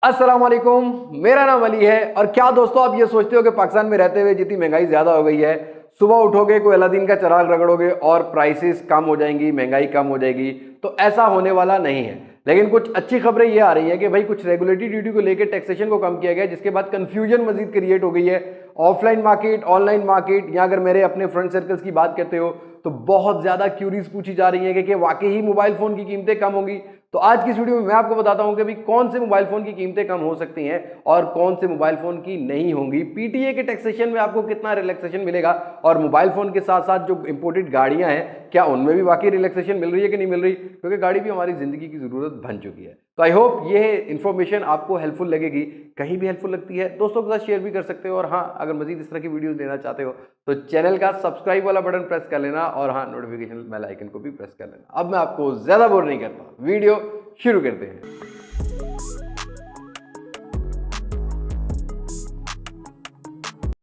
अस्सलाम वालेकुम। मेरा नाम अली है। और क्या दोस्तों आप ये सोचते हो कि पाकिस्तान में रहते हुए जितनी महंगाई ज्यादा हो गई है, सुबह उठोगे कोई अलादीन का चिराग रगड़ोगे और प्राइसेस कम हो जाएंगी, महंगाई कम हो जाएगी? तो ऐसा होने वाला नहीं है। लेकिन कुछ अच्छी खबरें ये आ रही है कि भाई कुछ रेगुलेटरी ड्यूटी को लेकर टैक्सेशन को कम किया गया, जिसके बाद कंफ्यूजन मजीद क्रिएट हो गई है। ऑफलाइन मार्केट, ऑनलाइन मार्केट, या अगर मेरे अपने फ्रेंड सर्कल्स की बात करते हो तो बहुत ज्यादा क्यूरीज पूछी जा रही है कि वाकई ही मोबाइल फोन की कीमतें कम होंगी। तो आज की इस वीडियो में मैं आपको बताता हूं कि भाई कौन से मोबाइल फोन की कीमतें कम हो सकती हैं और कौन से मोबाइल फोन की नहीं होंगी। पीटीए के टैक्सेशन में आपको कितना रिलैक्सेशन मिलेगा और मोबाइल फोन के साथ साथ जो इंपोर्टेड गाड़ियां हैं क्या उनमें भी वाकई रिलैक्सेशन मिल रही है कि नहीं मिल रही, क्योंकि गाड़ी भी हमारी जिंदगी की जरूरत बन चुकी है। तो आई होप ये इन्फॉर्मेशन आपको हेल्पफुल लगेगी। कहीं भी हेल्पफुल लगती है दोस्तों के साथ शेयर भी कर सकते हो। और हाँ, अगर मजीद इस तरह की वीडियोस देना चाहते हो तो चैनल का सब्सक्राइब वाला बटन प्रेस कर लेना और हाँ, नोटिफिकेशन बेल आइकन को भी प्रेस कर लेना। अब मैं आपको ज्यादा बोर नहीं करता, वीडियो शुरू करते हैं।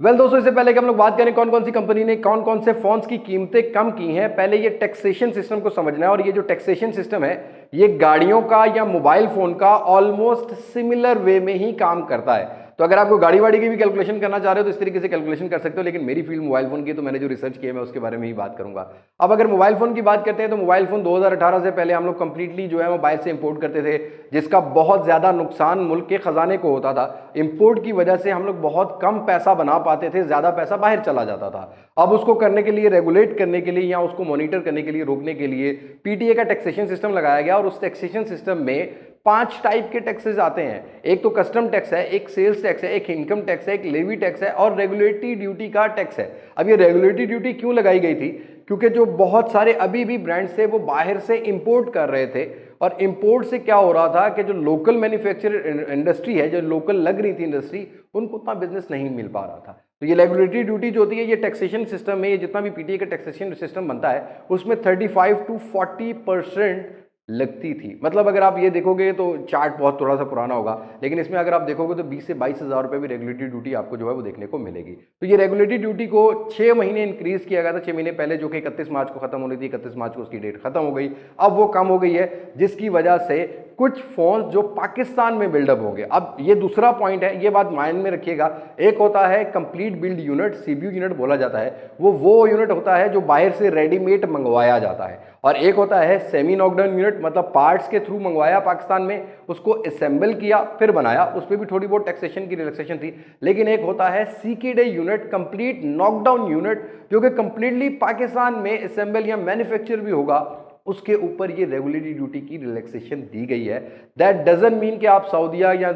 दोस्तों, इससे पहले कि हम लोग बात करें कौन कौन सी कंपनी ने कौन कौन से फोन्स की कीमतें कम की हैं, पहले ये टैक्सेशन सिस्टम को समझना है। और ये जो टैक्सेशन सिस्टम है ये गाड़ियों का या मोबाइल फोन का ऑलमोस्ट सिमिलर वे में ही काम करता है। तो अगर आपको गाड़ी वाड़ी की भी कैलकुलेशन करना चाह रहे हो तो इस तरीके से कैलकुलेशन कर सकते हो, लेकिन मेरी फील्ड मोबाइल फोन की, तो मैंने जो रिसर्च किया मैं उसके बारे में ही बात करूंगा। अब अगर मोबाइल फोन की बात करते हैं तो मोबाइल फोन 2018 से पहले हम लोग कंप्लीटली जो है मोबाइल से इंपोर्ट करते थे, जिसका बहुत ज्यादा नुकसान मुल्क के खजाने को होता था। इंपोर्ट की वजह से हम लोग बहुत कम पैसा बना पाते थे, ज्यादा पैसा बाहर चला जाता था। अब उसको करने के लिए, रेगुलेट करने के लिए या उसको मॉनिटर करने के लिए, रोकने के लिए पीटीए का टैक्सेशन सिस्टम लगाया गया। और उस टैक्सेशन सिस्टम में 5 टाइप के टैक्सेस आते हैं। एक तो कस्टम टैक्स है, एक सेल्स टैक्स है, एक इनकम टैक्स है, एक लेवी टैक्स है और रेगुलेटरी ड्यूटी का टैक्स है। अब ये रेगुलेटरी ड्यूटी क्यों लगाई गई थी? क्योंकि जो बहुत सारे अभी भी ब्रांड्स थे वो बाहर से इंपोर्ट कर रहे थे, और इंपोर्ट से क्या हो रहा था कि जो लोकल मैन्युफैक्चर इंडस्ट्री है, जो लोकल लग रही थी इंडस्ट्री, उनको उतना बिजनेस नहीं मिल पा रहा था। तो ये रेगुलेटरी ड्यूटी जो होती है, ये टैक्सेशन सिस्टम में, ये जितना भी पीटीए का टैक्सेशन सिस्टम बनता है उसमें 35 to 40% लगती थी। मतलब अगर आप ये देखोगे तो चार्ट बहुत थोड़ा सा पुराना होगा, लेकिन इसमें अगर आप देखोगे तो 20 से 22 हज़ार रुपये भी रेगुलेटरी ड्यूटी आपको जो है वो देखने को मिलेगी। तो ये रेगुलेटरी ड्यूटी को 6 महीने इंक्रीज किया गया था, 6 महीने पहले, जो कि 31 मार्च को खत्म होनी थी। 31 मार्च को उसकी डेट खत्म हो गई, अब वो कम हो गई है, जिसकी वजह से कुछ फोन जो पाकिस्तान में बिल्डअप होंगे। अब ये दूसरा पॉइंट है, ये बात माइंड में रखिएगा। एक होता है complete build unit, CBU unit बोला जाता है, वो यूनिट होता है जो बाहर से रेडीमेड मंगवाया जाता है। और एक होता है सेमी नॉकडाउन यूनिट, मतलब पार्ट्स के थ्रू मंगवाया पाकिस्तान में, उसको असेंबल किया फिर बनाया, उस पर भी थोड़ी बहुत टैक्सेशन की रिलैक्सेशन थी। लेकिन एक होता है सीकेडे यूनिट, कंप्लीट नॉकडाउन यूनिट, जो कि कंप्लीटली पाकिस्तान में असेंबल या मैन्युफैक्चर भी होगा, उसके ऊपर ये रेगुलेटरी ड्यूटी की रिलैक्सेशन दी गई है। दैट डजंट मीन कि आप सऊदीया या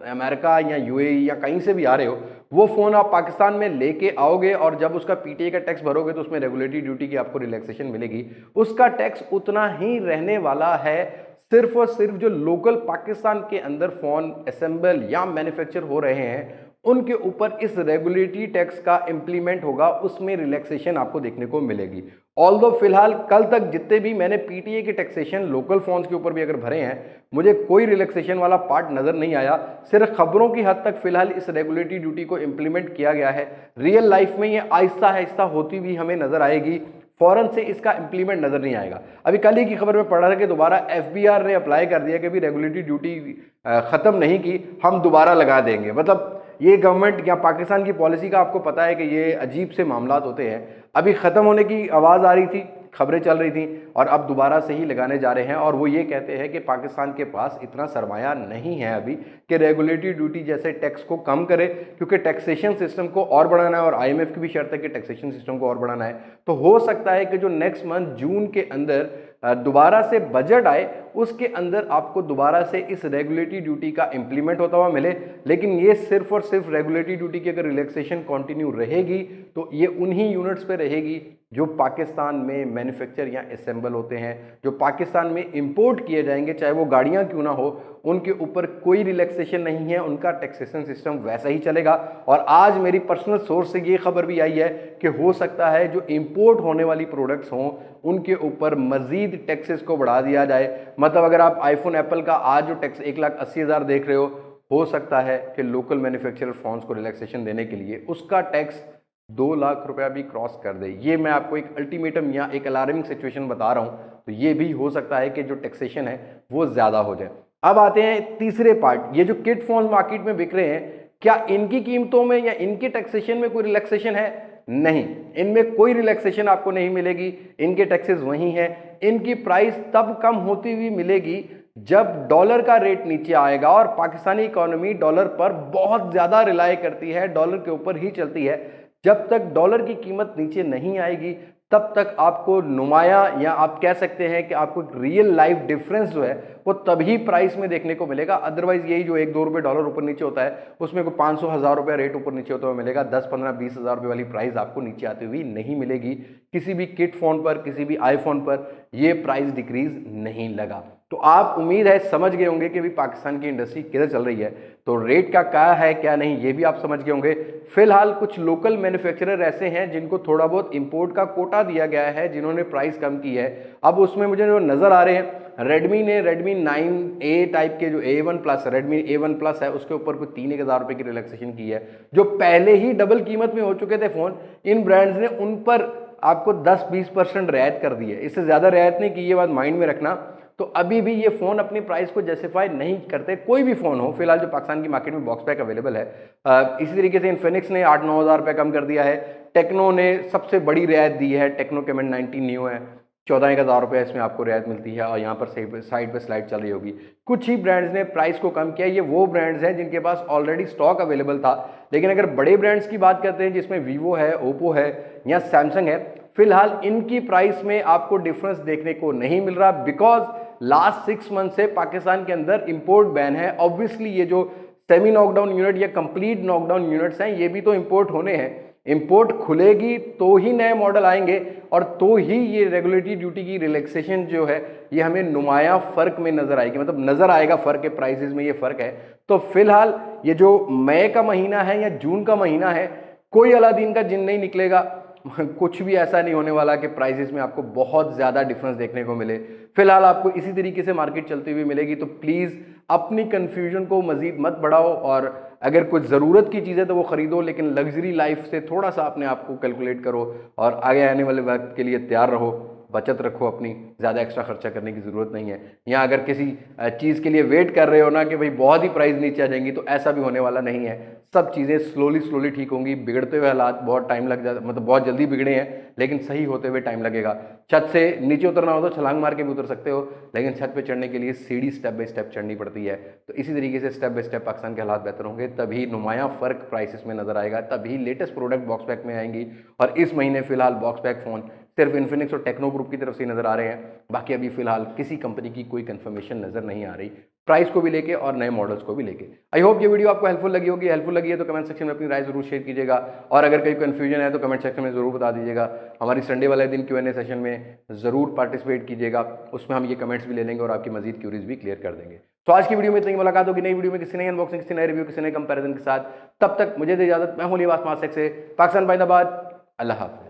अमेरिका या यूएई या कहीं से भी आ रहे हो, वो फोन आप पाकिस्तान में लेके आओगे और जब उसका पीटीए का टैक्स भरोगे तो उसमें रेगुलेटरी ड्यूटी की आपको रिलैक्सेशन मिलेगी। उसका टैक्स उतना ही रहने वाला है, सिर्फ और सिर्फ जो लोकल पाकिस्तान के अंदर फोन असेंबल या मैन्युफैक्चर हो रहे हैं उनके ऊपर इस रेगुलेटरी टैक्स का इंप्लीमेंट होगा, उसमें रिलैक्सेशन आपको देखने को मिलेगी। ऑल्दो फिलहाल कल तक जितने भी मैंने पीटीए के टैक्सेशन लोकल फोन्स के ऊपर भी अगर भरे हैं, मुझे कोई रिलैक्सेशन वाला पार्ट नजर नहीं आया। सिर्फ खबरों की हद तक फिलहाल इस रेगुलेटरी ड्यूटी को इंप्लीमेंट किया गया है। रियल लाइफ में ये आहिस्ता आहिस्ता होती भी हमें नजर आएगी, फौरन से इसका इंप्लीमेंट नजर नहीं आएगा। अभी कल ही की खबर में पढ़ा था कि दोबारा एफबीआर ने अप्लाई कर दिया कि भी रेगुलेटरी ड्यूटी खत्म नहीं की, हम दोबारा लगा देंगे। मतलब ये गवर्नमेंट या पाकिस्तान की पॉलिसी का आपको पता है कि ये अजीब से मामलात होते हैं। अभी खत्म होने की आवाज़ आ रही थी, खबरें चल रही थी, और अब दोबारा से ही लगाने जा रहे हैं। और वो ये कहते हैं कि पाकिस्तान के पास इतना सरमाया नहीं है अभी कि रेगुलेटरी ड्यूटी जैसे टैक्स को कम करे, क्योंकि टैक्सेशन सिस्टम को और बढ़ाना है और आईएमएफ की भी शर्त है कि टैक्सेशन सिस्टम को और बढ़ाना है। तो हो सकता है कि जो नेक्स्ट मंथ जून के अंदर दोबारा से बजट आए, उसके अंदर आपको दोबारा से इस रेगुलेटरी ड्यूटी का इंप्लीमेंट होता हुआ मिले। लेकिन ये सिर्फ और सिर्फ रेगुलेटरी ड्यूटी की अगर रिलैक्सेशन कंटिन्यू रहेगी तो ये उन्हीं यूनिट्स पे रहेगी जो पाकिस्तान में मैन्युफैक्चर या असेंबल होते हैं, जो पाकिस्तान में इंपोर्ट किए जाएंगे, चाहे वो गाड़ियां क्यों ना हो, उनके ऊपर कोई रिलैक्सेशन नहीं है, उनका टैक्सेशन सिस्टम वैसा ही चलेगा। और आज मेरी पर्सनल सोर्स से ये खबर भी आई है कि हो सकता है जो इंपोर्ट होने वाली प्रोडक्ट्स हों उनके ऊपर मजीद टैक्सेस को बढ़ा दिया जाए। मतलब अगर आप आईफोन एप्पल का आज जो टैक्स 1,80,000 देख रहे हो सकता है कि लोकल मैन्युफैक्चरर फोन्स को रिलैक्सेशन देने के लिए उसका टैक्स 2 लाख रुपया भी क्रॉस कर दे। ये मैं आपको एक अल्टीमेटम या एक अलार्मिंग सिचुएशन बता रहा हूं। तो ये भी हो सकता है कि जो टैक्सेशन है वो ज्यादा हो जाए। अब आते हैं तीसरे पार्ट, ये जो किट फोन मार्केट में बिक रहे हैं, क्या इनकी कीमतों में या इनके टैक्सेशन में कोई रिलैक्सेशन है? नहीं, इनमें कोई रिलैक्सेशन आपको नहीं मिलेगी, इनके टैक्सेस वही हैं। इनकी प्राइस तब कम होती हुई मिलेगी जब डॉलर का रेट नीचे आएगा, और पाकिस्तानी इकोनॉमी डॉलर पर बहुत ज्यादा रिलाय करती है, डॉलर के ऊपर ही चलती है। जब तक डॉलर की कीमत नीचे नहीं आएगी तब तक आपको नुमाया, या आप कह सकते हैं कि आपको रियल लाइफ डिफरेंस जो है वो तभी प्राइस में देखने को मिलेगा। अदरवाइज यही जो 1-2 रुपए डॉलर ऊपर नीचे होता है उसमें कोई 500-1000 रुपया रेट ऊपर नीचे होता हुआ मिलेगा, 10-15-20 हज़ार रुपये वाली प्राइस आपको नीचे आती हुई नहीं मिलेगी। किसी भी किट फोन पर, किसी भी आईफोन पर ये प्राइस डिक्रीज नहीं लगा। तो आप उम्मीद है समझ गए होंगे कि भी पाकिस्तान की इंडस्ट्री किधर चल रही है, तो रेट का क्या है क्या नहीं ये भी आप समझ गए होंगे। फिलहाल कुछ लोकल मैन्युफैक्चरर ऐसे हैं जिनको थोड़ा बहुत इंपोर्ट का कोटा दिया गया है, जिन्होंने प्राइस कम की है। अब उसमें मुझे जो नजर आ रहे हैं, रेडमी ने रेडमी 9A टाइप के जो A1 plus, Redmi A1 plus है उसके ऊपर कुछ 3-1 हज़ार रुपए की रिलैक्सेशन की है, जो पहले ही डबल कीमत में हो चुके थे फोन। इन ब्रांड्स ने उन पर आपको 10-20% रियायत कर दी है, इससे ज्यादा रियायत नहीं की, ये बात माइंड में रखना। तो अभी भी ये फोन अपनी प्राइस को जस्टिफाई नहीं करते, कोई भी फोन हो फिलहाल जो पाकिस्तान की मार्केट में बॉक्स पैक अवेलेबल है। इसी तरीके से इन्फिनिक्स ने 8-9 हज़ार रुपये कम कर दिया है, टेक्नो ने सबसे बड़ी रियायत दी है, टेक्नो के 19 न्यू है, 14-1 हज़ार रुपये इसमें आपको रियायत मिलती है, और यहाँ पर साइड पे स्लाइड चल रही होगी। कुछ ही ब्रांड्स ने प्राइस को कम किया, ये वो ब्रांड्स हैं जिनके पास ऑलरेडी स्टॉक अवेलेबल था। लेकिन अगर बड़े ब्रांड्स की बात करते हैं जिसमें वीवो है, ओप्पो है या सैमसंग है, फिलहाल इनकी प्राइस में आपको डिफरेंस देखने को नहीं मिल रहा, बिकॉज लास्ट 6 मंथ से पाकिस्तान के अंदर इंपोर्ट बैन है। ऑब्वियसली ये जो सेमी नॉकडाउन यूनिट या कंप्लीट नॉकडाउन यूनिट्स हैं ये भी तो इंपोर्ट होने हैं, इंपोर्ट खुलेगी तो ही नए मॉडल आएंगे, और तो ही ये रेगुलेटरी ड्यूटी की रिलैक्सेशन जो है ये हमें नुमाया फर्क में नजर आएगी, मतलब नजर आएगा फर्क है, प्राइसेस में ये फर्क है। तो फिलहाल ये जो मई का महीना है या जून का महीना है, कोई अलादीन का जिन नहीं निकलेगा, कुछ भी ऐसा नहीं होने वाला कि प्राइसेस में आपको बहुत ज्यादा डिफरेंस देखने को मिले। फिलहाल आपको इसी तरीके से मार्केट चलती हुई मिलेगी, तो प्लीज अपनी कंफ्यूजन को मजीद मत बढ़ाओ, और अगर कुछ ज़रूरत की चीज़ है तो वो खरीदो, लेकिन लग्जरी लाइफ से थोड़ा सा अपने आप को कैलकुलेट करो और आगे आने वाले वक्त के लिए तैयार रहो, बचत रखो अपनी, ज़्यादा एक्स्ट्रा खर्चा करने की ज़रूरत नहीं है। या अगर किसी चीज़ के लिए वेट कर रहे हो ना कि भाई बहुत ही प्राइस नीचे आ जाएंगी, तो ऐसा भी होने वाला नहीं है। सब चीज़ें स्लोली ठीक होंगी। बिगड़ते हुए हालात बहुत टाइम लग जाता, मतलब बहुत जल्दी बिगड़े हैं, लेकिन सही होते हुए टाइम लगेगा। छत से नीचे उतरना हो तो छलांग मार के भी उतर सकते हो, लेकिन छत पे चढ़ने के लिए सीढ़ी स्टेप बाय स्टेप चढ़नी पड़ती है। तो इसी तरीके से स्टेप बाय स्टेप पाकिस्तान के हालात बेहतर होंगे, तभी नुमाया फ़र्क प्राइसेस में नजर आएगा, तभी लेटेस्ट प्रोडक्ट बॉक्स पैक में आएंगी। और इस महीने फिलहाल बॉक्स पैक फ़ोन सिर्फ इन्फिनिक्स और टेक्नो ग्रुप की तरफ से नजर आ रहे हैं, बाकी अभी फिलहाल किसी कंपनी की कोई कंफर्मेशन नजर नहीं आ रही, प्राइस को भी लेके और नए मॉडल्स को भी लेके। आई होप ये वीडियो आपको हेल्पफुल लगी होगी। हेल्पफुल लगी है तो कमेंट सेक्शन में अपनी राय जरूर शेयर कीजिएगा, और अगर कोई कंफ्यूजन है तो कमेंट सेक्शन में जरूर बता दीजिएगा। हमारी संडे वाले दिन Q&A सेशन में जरूर पार्टिसिपेट कीजिएगा, उसमें हम ये कमेंट्स भी ले लेंगे और आपकी मजीद क्यूरीज भी क्लियर कर देंगे। तो आज की वीडियो में इतनी मुलाकात होगी नई वीडियो में, किसी नई अनबॉक्सिंग, किसी नए रिव्यू, किसी नए कंपैरिजन के साथ। तब तक मुझे दे इजाजत, मैं हूं लिबास मास्टेक से, पाकिस्तान बाइंदाबाद, अल्लाह हाफ़िज़।